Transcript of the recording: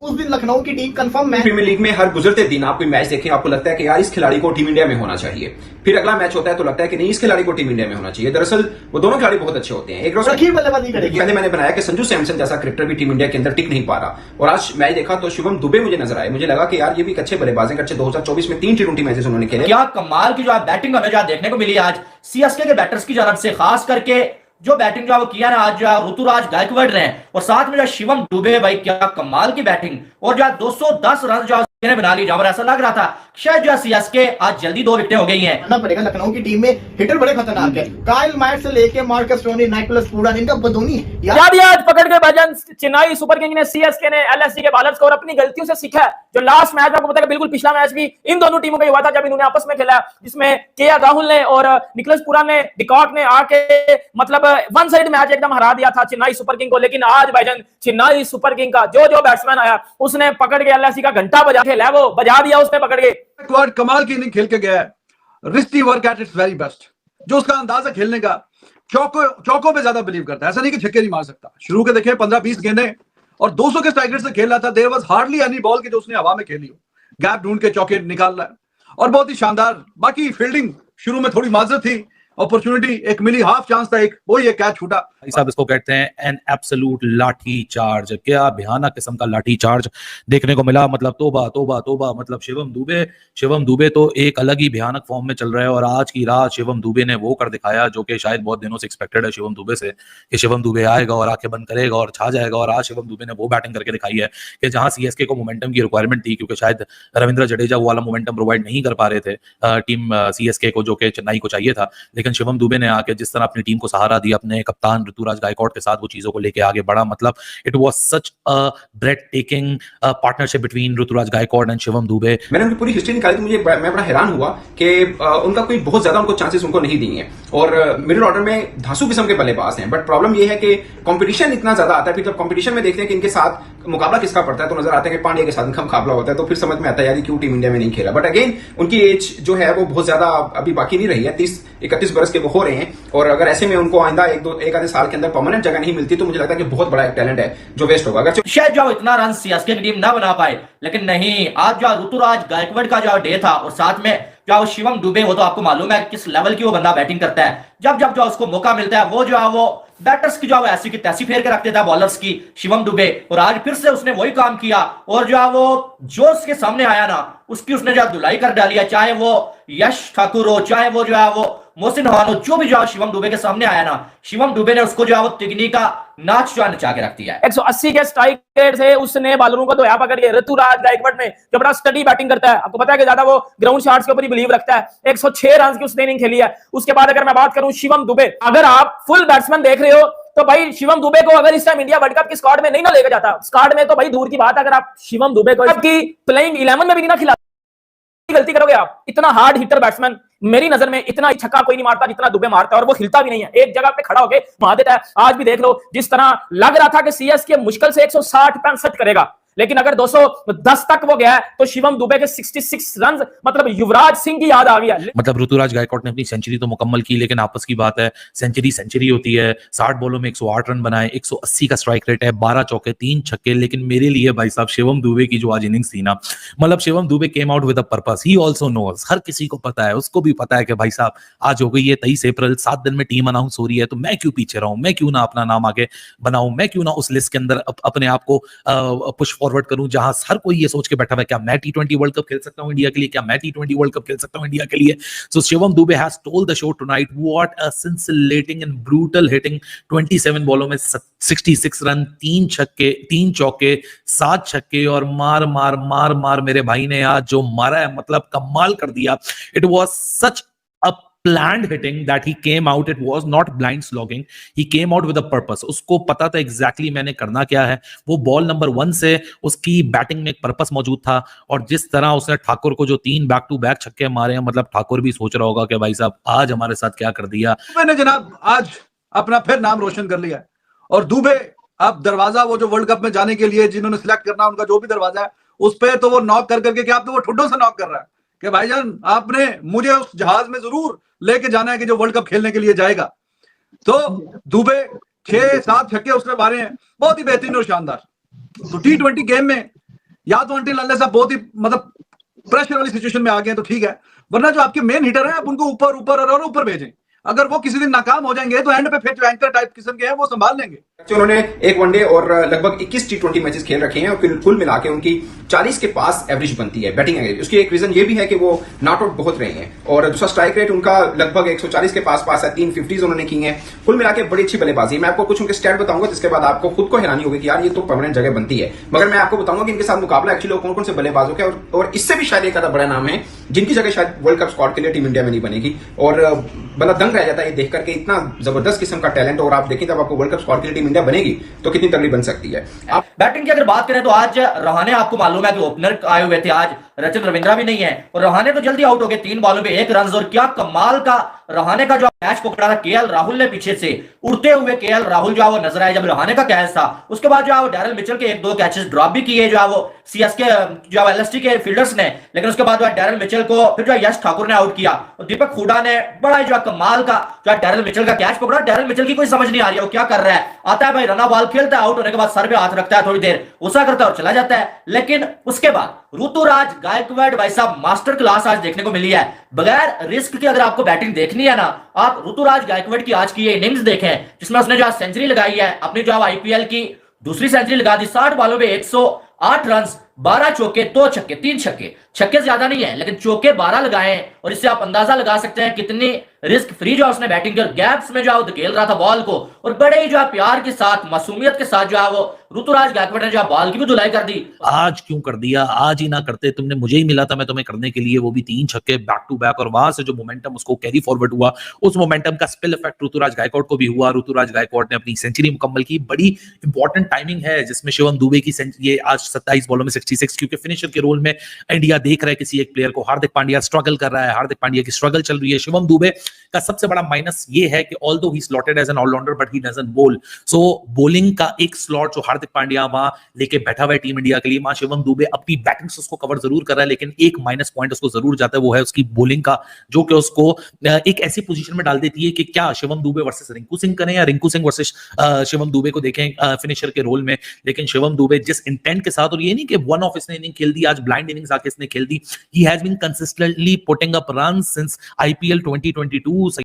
उस दिन लखनऊ की team confirm match. Premier league में हर गुजरते दिन आप कोई मैच देखें, आपको लगता है कि यार इस खिलाड़ी को टीम इंडिया में होना चाहिए। फिर अगला मैच होता है तो लगता है कि नहीं, इस खिलाड़ी को टीम इंडिया में होना चाहिए। दरअसल वो दोनों खिलाड़ी बहुत अच्छे होते हैं। एक बल्लेबाजी करेगी। पहले मैंने बनाया कि संजू सैमसन जैसा क्रिकेटर भी टीम इंडिया के अंदर टिक नहीं पा रहा, और आज मैच देखा तो शिवम दुबे मुझे नजर आए। मुझे लगा कि यार ये भी एक अच्छे बल्लेबाज हैं। अच्छे 2024 में 3 T20 मैचेस उन्होंने खेले। क्या कमाल की जो बैटिंग हमें जो देखने को मिली आज सीएसके के बैटर्स की जानब से, खास करके जो बैटिंग जो वो किया ना आज जो ऋतुराज गायकवाड़ ने, और साथ में जो शिवम दुबे, भाई क्या कमाल की बैटिंग। और जो 210 रन जो बना ली, जहां ऐसा लग रहा था शायद जो सीएसके आज जल्दी 2 विकेटें हो गई हैं। मानना पड़ेगा लखनऊ की टीम में हिटर बड़े खतरनाक है। काइल माइट से लेके मार्कस टोनी, निकोलस पूरन, इनका बदूनी आज पकड़ के भजन चेन्नई सुपर किंग ने, सीएसके ने एलएसजी के बॉलर्स को और अपनी गलतियों से सीखा है। जो लास्ट मैच आपको पता है, बिल्कुल पिछला मैच भी इन दोनों टीमों का हुआ था जब इन्होंने आपस में खेला, जिसमें केएल राहुल ने और निकोलस पूरन ने, डिकॉक ने आके मतलब वन साइड मैच एकदम हरा दिया था चेन्नई सुपर किंग को। लेकिन आज भाईजान चेन्नई सुपर किंग का जो बैट्समैन आया, उसने पकड़ के एलएसजी का घंटा बजा खेला, वो बजा दिया उसने पकड़ के। कमाल की इनिंग खेल के गया है। Wristy work at its very best. जो उसका अंदाज है खेलने का, चौकों पे ज्यादा बिलीव करता है। ऐसा नहीं कि छक्के नहीं मार सकता। शुरू के देखे 15-20 गेंदें और 200 के स्ट्राइक रेट से खेल रहा था। There was hardly any ball की जो उसने हवा में खेली हो। गैप ढूंढ के चौके निकाल रहा है और बहुत ही शानदार। बाकी फील्डिंग शुरू में थोड़ी माजरत थी, अपॉर्चुनिटी एक मिली, हाफ चांस था एक, वही एक कैच छूटा। साहब इसको कहते हैं एन एब्सोल्यूट लाठी चार्ज। क्या भयानक किस्म का लाठी चार्ज देखने को मिला। मतलब तोबा तोबा तोबा। मतलब शिवम दुबे तो एक अलग ही भयानक फॉर्म में चल रहा है। और आज की रात शिवम दुबे ने वो कर दिखाया जो कि शायद बहुत दिनों से एक्सपेक्टेड है शिवम दुबे से, कि शिवम दुबे आएगा और आंखें बंद करेगा और छा जाएगा। और आज शिवम दुबे ने वो बैटिंग करके दिखाई है कि जहां सीएसके को मोमेंटम की रिक्वायरमेंट थी, क्योंकि शायद रविंद्र जडेजा वो वाला मोमेंटम प्रोवाइड नहीं कर पा रहे थे टीम सीएसके को, जो कि चेन्नई को चाहिए था। लेकिन शिवम दुबे ने आके जिस तरह अपनी टीम को सहारा दिया, अपने कप्तान ऋतुराज गायकवाड़ के साथ वो चीजों को लेके आगे बढ़ा। मतलब it was such a breathtaking partnership between Ruturaj Gaikwad and Shivam Dubey. मैंने उनकी पूरी हिस्ट्री निकाली तो मैं बड़ा हैरान हुआ कि उनका कोई बहुत ज्यादा उनको चांसेस उनको नहीं दिए हैं। और मिडिल ऑर्डर में धांसू किस्म के बल्लेबाज हैं। बट प्रॉब्लम यह है कि कंपटीशन इतना ज्यादा आता है। फिर जब कंपटीशन में देखते हैं कि इनके साथ मुकाबला किसका पड़ता है, तो नजर आता है कि पांड्या के साथ इनका मुकाबला होता है। तो फिर समझ में आता है यार क्यों टीम इंडिया में नहीं खेला। बट अगेन उनकी एज जो है वो बहुत ज्यादा अभी बाकी नहीं रही है। 30-31 बरस के वो हो रहे हैं। और अगर ऐसे में उनको आइंदा एक आधे साल के अंदर परमानेंट जगह नहीं मिलती, तो मुझे लगता है कि बहुत बड़ा एक टैलेंट है जो वेस्ट होगा। अगर शायद जो इतना रन सीएसके की टीम ना बना पाए, लेकिन नहीं, आज जो ऋतुराज गायकवाड़ का जो डे था, और साथ में जो शिवम दुबे, वो तो आपको मालूम है किस लेवल की वो बंदा बैटिंग करता है। जब जो उसको मौका मिलता है, वो जो है वो बैटर्स की जो है ऐसी की तैसी फेर के रख देता है, बॉलर्स की, शिवम दुबे। और आज फिर से उसने वही काम किया और जो है वो जो उसके सामने आया ना, उसकी उसने जो धुलाई कर डाली है। चाहे वो यश ठाकुर हो, चाहे वो जो है वो मोहसिन खान हो, जो भी जो शिवम दुबे के सामने आया ना, शिवम दुबे ने उसको जो है वो तिगनी का नाच जो नचा के रख दिया है। 180 के स्ट्राइक रेट से उसने बॉलरों को धोया पकड़ के। ऋतुराज गायकवाड़ में जो बड़ा स्टडी बैटिंग करता है, आपको पता है कि ज्यादा वो ग्राउंड शॉट्स के ऊपर ही बिलीव रखता है। 106 रन की उसने इनिंग खेली है। उसके बाद अगर मैं बात करूं शिवम दुबे, अगर आप फुल बैट्समैन देख रहे हो तो भाई शिवम दुबे को अगर इस टाइम इंडिया वर्ल्ड कप की स्क्वाड में नहीं ना लेकर जाता, स्क्वाड में तो भाई दूर की बात, अगर आप शिवम दुबे को आपकी प्लेइंग 11 में भी नहीं ना खिला, गलती करोगे आप। इतना हार्ड हिटर बैट्समैन मेरी नजर में इतना छक्का कोई नहीं मारता जितना दुबे मारता है। और वो हिलता भी नहीं है, एक जगह पे खड़ा होके मार देता है। आज भी देख लो, जिस तरह लग रहा था कि सीएसके मुश्किल से 160-165 करेगा, लेकिन अगर 210 तक वो गया तो शिवम दुबे के 66 रन, मतलब युवराज सिंह की याद आ गया। मतलब ऋतुराज गायकवाड़ ने अपनी सेंचुरी तो मुकम्मल की, लेकिन आपस की बात है, सेंचुरी होती है। 60 बॉलों में 108 रन बनाए, 180 का स्ट्राइक रेट है, 12 चौके 3 छक्के। लेकिन मेरे लिए भाई साहब शिवम दुबे की जो आज इनिंग्स थी ना, मतलब Shivam Dube came out with a purpose. He also knows, हर किसी को पता है, उसको भी पता है कि भाई साहब आज हो गई है 23 अप्रैल, 7 दिन में टीम अनाउंस हो रही है, तो मैं क्यों पीछे रहूं, मैं क्यों ना अपना नाम आगे बनाऊं, मैं क्यों ना उस लिस्ट के अंदर अपने आप को पुश फॉरवर्ड करूं, जहां हर कोई ये सोच के बैठा है क्या मैं T20 वर्ल्ड कप खेल सकता हूं इंडिया के लिए, क्या मैं T20 वर्ल्ड कप खेल सकता हूं इंडिया के लिए। So Shivam Dube has told the show tonight. What a scintillating and brutal hitting. 27 बॉलों में 66 रन, 3 छक्के 3 चौके 7 छक्के, और मार मार मार मार मेरे भाई ने आज जो मारा है, मतलब कमाल कर दिया। It was such a planned hitting that he came out. It was not blind slogging. He came out with a purpose. उसको पता था exactly मैंने करना क्या है। वो बॉल नंबर 1 से उसकी बैटिंग में एक पर्पस मौजूद था। और जिस तरह उसने ठाकुर को जो 3 बैक टू बैक छक्के मारे हैं, मतलब ठाकुर भी सोच रहा होगा कि भाई साहब आज हमारे साथ क्या कर दिया। मैंने जनाब आज अपना फिर नाम रोशन कर लिया है। और दुबे अब दरवाजा वो जो वर्ल्ड कप में जाने के लिए जिन्होंने सिलेक्ट करना, उनका जो भी दरवाजा है उस पर तो वो नॉक कर करके, क्या आप तो वो ठुड्डों से नॉक कर रहा है कि भाईजान आपने मुझे उस जहाज में जरूर लेके जाना है कि जो वर्ल्ड कप खेलने के लिए जाएगा। तो दुबे 6-7 छक्के उसने मारे हैं, बहुत ही बेहतरीन और शानदार। तो T20 गेम में या तो अंटिल अनलेस आप बहुत ही मतलब प्रेशर वाली सिचुएशन में आ गए तो ठीक है, वरना जो आपके मेन हिटर हैं आप उनको ऊपर ऊपर और ऊपर भेजें। अगर वो किसी दिन नाकाम हो जाएंगे तो एंड पे फिर जो एंकर टाइप किस्म के हैं वो संभाल लेंगे। उन्होंने एक वनडे और लगभग 21 टी20 मैचेस खेल रखे हैं और कुल मिला के उनकी 40 के पास एवरेज बनती है बैटिंग एवरेज। उसकी एक रीजन ये भी है कि वो नॉट आउट बहुत रहे हैं और दूसरा स्ट्राइक रेट उनका लगभग 140 के पास है, 3 50s उन्होंने की हैं। कुल मिला के बड़ी अच्छी बल्लेबाजी। मैं आपको कुछ उनके स्टैट बताऊंगा जिसके बाद आपको खुद को हैरानी होगी कि यार ये तो परमानेंट जगह बनती है। मगर मैं आपको बताऊंगा कि इनके साथ मुकाबला एक्चुअली कौन कौन से बल्लेबाजों का और इससे भी शायद एक आधा बड़ा नाम है जिनकी जगह शायद वर्ल्ड कप स्क्वाड के लिए टीम इंडिया में नहीं बनेगी। और बंदा दंग रह जाता है देख करके, इतना जबरदस्त किस्म का टैलेंट। और आप देखें जब आपको वर्ल्ड कप स्क्वाड के लिए टीम इंडिया बनेगी तो कितनी तगड़ी बन सकती है। आप बैटिंग की अगर बात करें तो आज रहाने आपको मालूम है कि ओपनर आए हुए थे, आज रचिन रविंद्रा भी नहीं है और रहाने तो जल्दी आउट हो गए 3 बॉलों पे 1 रन। और क्या कमाल का रहाने का जो कैच पकड़ा था केएल राहुल ने पीछे से, उड़ते हुए केएल राहुल जो है वो नजर आए जब रहाने का कैच था। उसके बाद जो है वो डैरल मिचेल के 1-2 कैचेस ड्रॉप भी किए जो है वो सीएसके जो है एलएसटी के फील्डर्स ने, लेकिन उसके बाद जो है डैरल मिचेल को फिर जो है यश ठाकुर ने आउट किया और दीपक हुडा ने बड़ा जो है कमाल का जो है डैरल मिचेल का कैच पकड़ा। डैरल मिचेल की कोई समझ नहीं आ रही है वो क्या कर रहा है। आता है भाई रना बॉल खेलता है, आउट होने के बाद सर पे हाथ रखता है, थोड़ी देर गुस्सा करता है और चला जाता है। लेकिन उसके बाद ऋतुराज गायकवाड़ भाई साहब मास्टर क्लास आज देखने को मिली है। बगैर रिस्क के अगर आपको बैटिंग देखनी है ना, आप ऋतुराज गायकवाड़ की आज की ये इनिंग्स देखें जिसमें उसने जो सेंचुरी लगाई है, अपनी जो आईपीएल की दूसरी सेंचुरी लगा दी। 60 बॉलों में 108 रन, 12 चौके, 2 छक्के, 3 छक्के। छक्के ज्यादा नहीं है लेकिन चौके 12 लगाए हैं और इससे आप अंदाजा लगा सकते हैं कितनी रिस्क फ्री जो उसने बैटिंग कर गैप्स में जो है धकेल रहा था बॉल को और बड़े ही जो है प्यार के साथ मासूमियत के साथ जो है वो ऋतुराज गायकवाड़ ने जो बॉल की भी धुलाई कर दी। आज क्यों कर दिया, आज ही ना करते, तुमने मुझे ही मिला था मैं तुम्हें करने के लिए, वो भी 3 छक्के बैक टू बैक। और वहां से जो मोमेंटम उसको कैरी फॉरवर्ड हुआ, उस मोमेंटम का स्पिल इफेक्ट ऋतुराज गायकवाड़ को भी हुआ। ऋतुराज गायकवाड़ ने अपनी सेंचुरी मुकम्मल की। बड़ी इंपॉर्टेंट टाइमिंग है जिसमें शिवम दुबे की ये आज 27 बॉलों में 66, क्योंकि फिनिशर के रोल में इंडिया देख रहा है किसी एक प्लेयर को। हार्दिक पांड्या स्ट्रगल कर रहा है, हार्दिक पांड्या की स्ट्रगल चल रही है। शिवम दुबे का सबसे बड़ा माइनस ये है कि although he slotted as an allrounder but he doesn't bowl, so bowling का एक स्लॉट जो हार्दिक पांड्या वहां लेके बैठा हुआ है टीम इंडिया के लिए, वहां शिवम दुबे अपनी बैटिंग से उसको कवर जरूर कर रहा है, लेकिन एक माइनस पॉइंट उसको जरूर जाता है, वो है उसकी बोलिंग का, जो कि उसको एक ऐसी पोजीशन में डाल देती है कि क्या शिवम दुबे वर्सेस रिंकू सिंह करें या रिंकू सिंह वर्सेस शिवम दुबे को देखें फिनिशर के रोल में। लेकिन शिवम दुबे जिस इंटेंट के साथ, और ये नहीं कि वन ऑफ इसने इनिंग खेल दी, आज ब्लाइंड इनिंग्स आके इसने खेल दी, he has been consistently putting up runs since IPL 2022।